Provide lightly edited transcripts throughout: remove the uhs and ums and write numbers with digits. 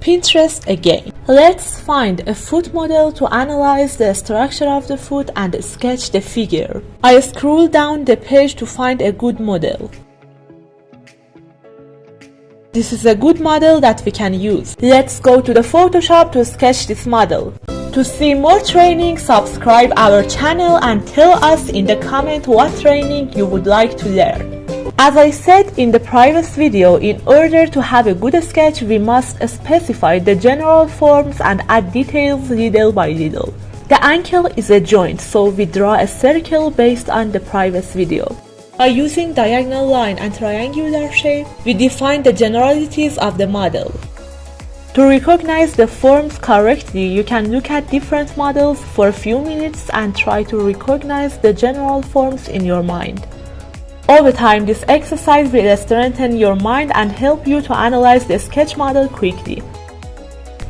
Pinterest again. Let's find a foot model to analyze the structure of the foot and sketch the figure. I scroll down the page to find a good model. This is a good model that we can use. Let's go to the Photoshop to sketch this model. To see more training, subscribe our channel and tell us in the comment what training you would like to learn. As I said in the previous video, in order to have a good sketch, we must specify the general forms and add details little by little. The ankle is a joint, so we draw a circle based on the previous video. By using diagonal line and triangular shape, we define the generalities of the model. To recognize the forms correctly, you can look at different models for a few minutes and try to recognize the general forms in your mind. Over time, this exercise will strengthen your mind and help you to analyze the sketch model quickly.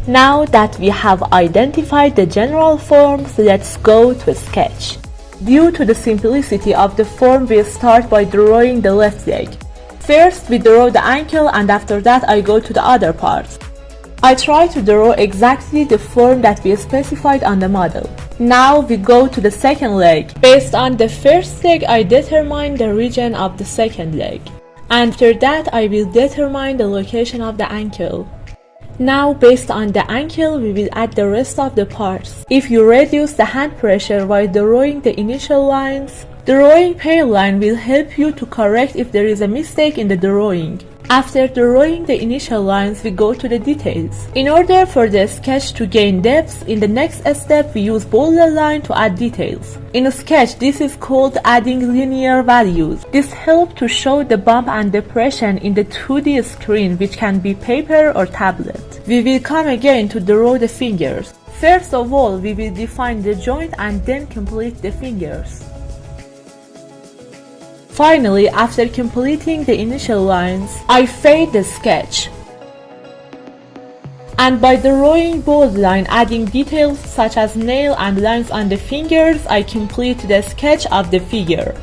Now that we have identified the general forms, let's go to sketch. Due to the simplicity of the form, we start by drawing the left leg. First, we draw the ankle and after that I go to the other parts. I try to draw exactly the form that we specified on the model. Now we go to the second leg. Based on the first leg, I determine the region of the second leg. After that, I will determine the location of the ankle. Now, based on the ankle, we will add the rest of the parts. If you reduce the hand pressure while drawing the initial lines, drawing parallel line will help you to correct if there is a mistake in the drawing. After drawing the initial lines, we go to the details. In order for the sketch to gain depth, in the next step we use border line to add details. In a sketch, this is called adding linear values. This helps to show the bump and depression in the 2D screen, which can be paper or tablet. We will come again to draw the fingers. First of all, we will define the joint and then complete the fingers. Finally, after completing the initial lines, I fade the sketch. And by drawing bold line, adding details such as nail and lines on the fingers, I complete the sketch of the figure.